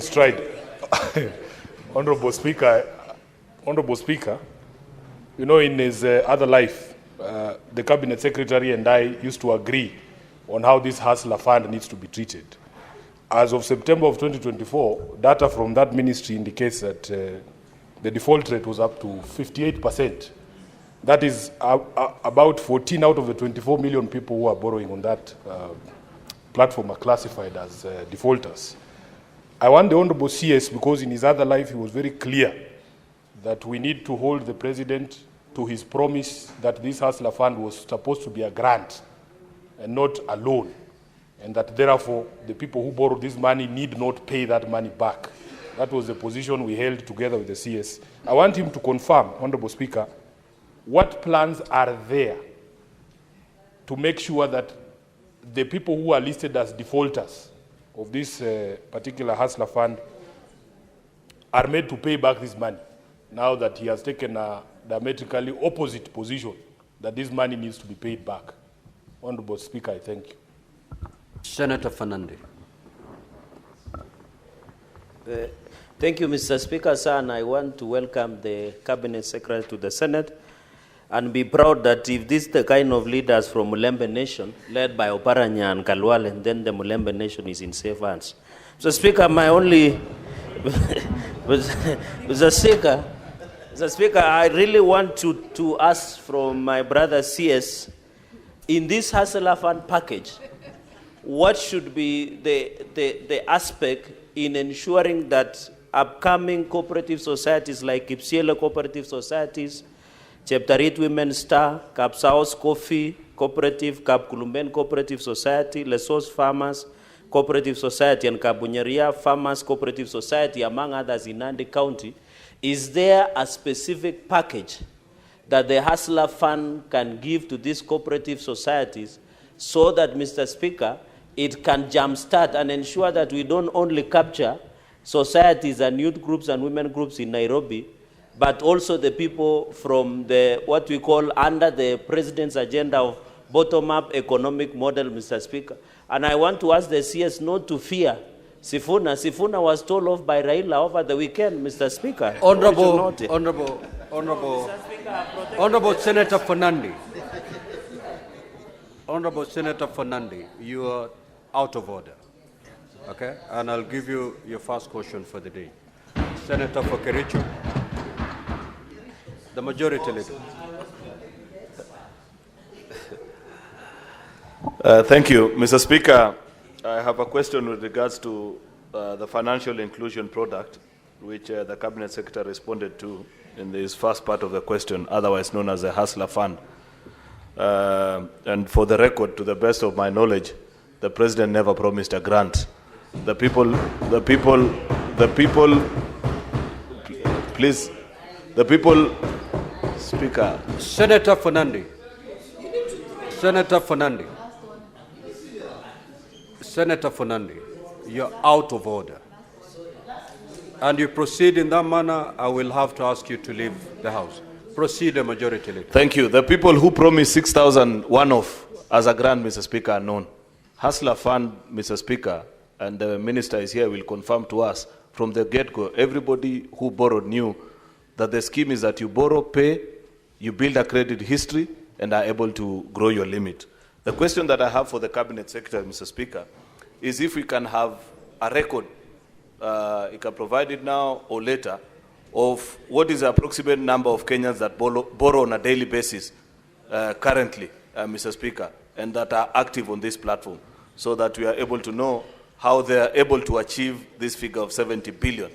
Stride. Honorable Speaker, you know, in his other life, the Cabinet Secretary and I used to agree on how this hustler fund needs to be treated. As of September of 2024, data from that ministry indicates that the default rate was up to 58%. That is about 14 out of the 24 million people who are borrowing on that platform are classified as defaulters. I want the Honorable CS, because in his other life he was very clear that we need to hold the President to his promise that this hustler fund was supposed to be a grant and not a loan, and that therefore the people who borrowed this money need not pay that money back. That was the position we held together with the CS. I want him to confirm, Honorable Speaker, what plans are there to make sure that the people who are listed as defaulters of this particular hustler fund are made to pay back this money, now that he has taken a diametrically opposite position, that this money needs to be paid back. Honorable Speaker, I thank you. Senator Fernandez. Thank you, Mr. Speaker, sir, and I want to welcome the Cabinet Secretary to the Senate and be proud that if this is the kind of leaders from Mulembe Nation, led by Oparanya and Kalwale, then the Mulembe Nation is in safe hands. Mr. Speaker, my only... Mr. Speaker, I really want to ask from my brother CS, in this hustler fund package, what should be the aspect in ensuring that upcoming cooperative societies like Kipsiele cooperative societies, Chapter 8 Women Star, Kapsaos Coffee Cooperative, Kapkulumben Cooperative Society, Lesos Farmers Cooperative Society, and Kabunyeria Farmers Cooperative Society, among others in Nandi County, is there a specific package that the Hustler Fund can give to these cooperative societies so that, Mr. Speaker, it can jumpstart and ensure that we don't only capture societies and youth groups and women groups in Nairobi, but also the people from what we call under the President's agenda of bottom-up economic model, Mr. Speaker. And I want to ask the CS not to fear Sifuna. Sifuna was told off by Raila over the weekend, Mr. Speaker. Honorable Senator Fernandez. Honorable Senator Fernandez, you are out of order. Okay? And I'll give you your first question for the day. Senator for Kericho. The majority leader. Thank you, Mr. Speaker. I have a question with regards to the financial inclusion product, which the Cabinet Secretary responded to in this first part of the question, otherwise known as the Hustler Fund. And for the record, to the best of my knowledge, the President never promised a grant. The people, please, the people, Speaker. Senator Fernandez. Senator Fernandez. Senator Fernandez, you're out of order. And you proceed in that manner, I will have to ask you to leave the House. Proceed, the majority leader. Thank you. The people who promised 6,000 one-off as a grant, Mr. Speaker, are known. Hustler Fund, Mr. Speaker, and the minister is here, will confirm to us from the get-go, everybody who borrowed knew that the scheme is that you borrow, pay, you build a credit history, and are able to grow your limit. The question that I have for the Cabinet Secretary, Mr. Speaker, is if we can have a record, you can provide it now or later, of what is the approximate number of Kenyans that borrow on a daily basis currently, Mr. Speaker, and that are active on this platform, so that we are able to know how they are able to achieve this figure of 70 billion.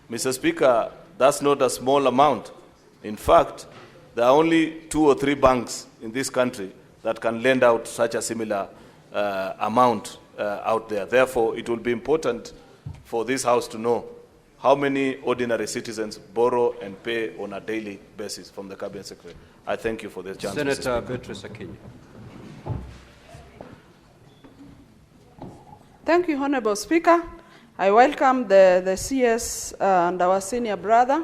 Mr. Speaker, that's not a small amount. In fact, there are only 2 or 3 banks in this country that can lend out such a similar amount out there. Therefore, it will be important for this House to know how many ordinary citizens borrow and pay on a daily basis from the Cabinet Secretary. I thank you for this chance. Senator Beatrice Akinyi. Thank you, Honorable Speaker. I welcome the CS and our senior brother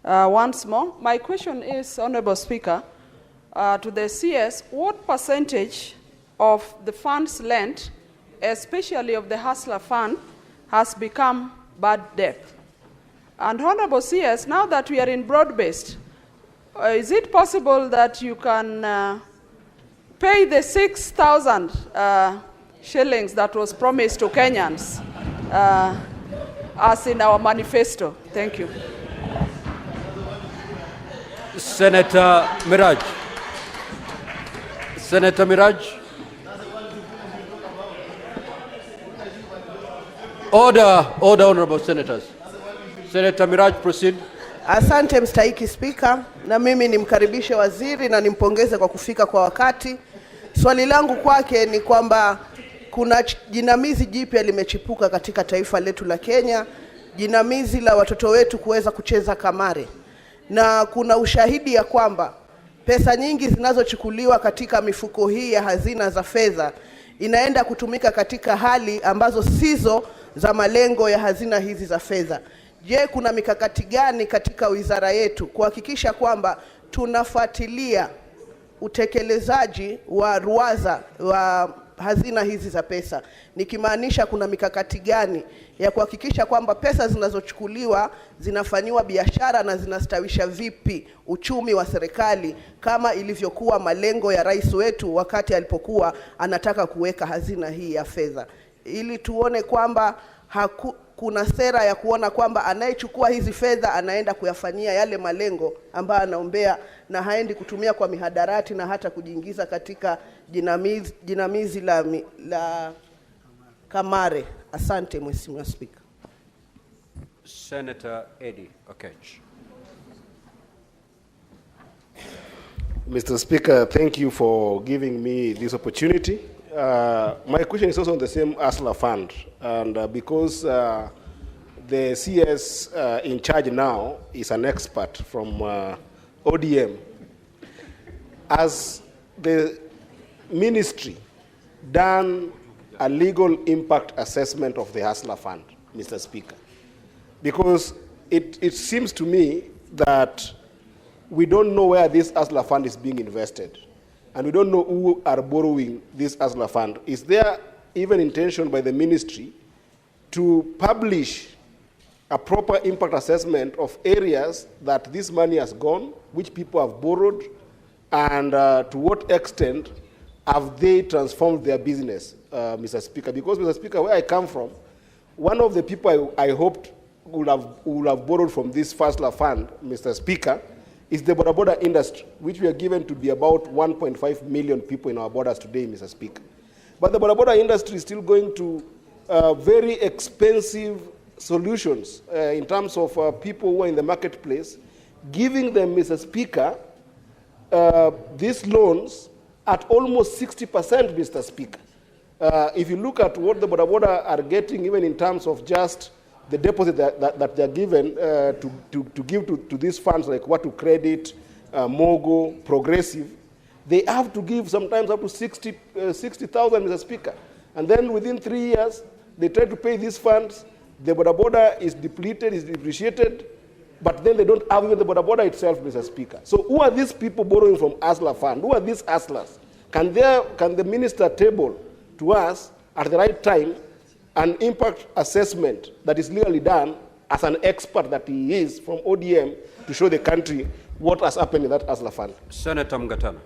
once more. My question is, Honorable Speaker, to the CS, what percentage of the funds lent, especially of the Hustler Fund, has become bad debt. And Honorable CS, now that we are in broad-based, is it possible that you can pay the 6,000 shillings that was promised to Kenyans as in our manifesto? Thank you. Senator Miraj. Senator Miraj. Order, honorable senators. Senator Miraj, proceed. Asante mstahiki Spika, na mimi nimkaribishe waziri na nimpongeze kwa kufika kwa wakati. Swali langu kwake ni kwamba kuna jinamizi jipya limechipuka katika taifa letu la Kenya, jinamizi la watoto wetu kuweza kucheza kamari. Na kuna ushahidi ya kwamba pesa nyingi zinazochukuliwa katika mifuko hii ya hazina za fedha inaenda kutumika katika hali ambazo sizo za malengo ya hazina hizi za fedha. Je, kuna mikakati gani katika wizara yetu kuhakikisha kwamba tunafuatilia utekelezaji wa ruwaza wa hazina hizi za pesa? Nikimaanisha kuna mikakati gani ya kuhakikisha kwamba pesa zinazochukuliwa zinafanywa biashara na zinastawisha vipi uchumi wa serikali kama ilivyokuwa malengo ya rais wetu wakati alipokuwa anataka kuweka hazina hii ya fedha, ili tuone kwamba kuna sera ya kuona kwamba anayechukua hizi fedha anaenda kuyafanyia yale malengo ambayo anaombea na haendi kutumia kwa mihadarati na hata kujiingiza katika jinamizi la kamare. Asante Mheshimiwa Speaker. Senator Eddie Okech. Mr. Speaker, thank you for giving me this opportunity. My question is also on the same ASLA fund, and because the CS in charge now is an expert from ODM, has the ministry done a legal impact assessment of the ASLA fund, Mr. Speaker? Because it seems to me that we don't know where this ASLA fund is being invested, and we don't know who are borrowing this ASLA fund. Is there even intention by the ministry to publish a proper impact assessment of areas that this money has gone, which people have borrowed, and to what extent have they transformed their business, Mr. Speaker? Because, Mr. Speaker, where I come from, one of the people I hoped would have borrowed from this ASLA fund, Mr. Speaker, is the border industry, which we are given to be about 1.5 million people in our borders today, Mr. Speaker. But the border industry is still going to very expensive solutions in terms of people who are in the marketplace, giving them, Mr. Speaker, these loans at almost 60%, Mr. Speaker. If you look at what the border are getting, even in terms of just the deposit that they're given to give to these funds like Watu Credit, Mogo, Progressive, they have to give sometimes up to 60,000, Mr. Speaker. And then within 3 years, they try to pay these funds. The border is depleted, is depreciated, but then they don't have even the border itself, Mr. Speaker. So who are these people borrowing from ASLA fund? Who are these ASLAs? Can the minister table to us at the right time an impact assessment that is legally done as an expert that he is from ODM to show the country what has happened in that ASLA fund? Senator Mgatana.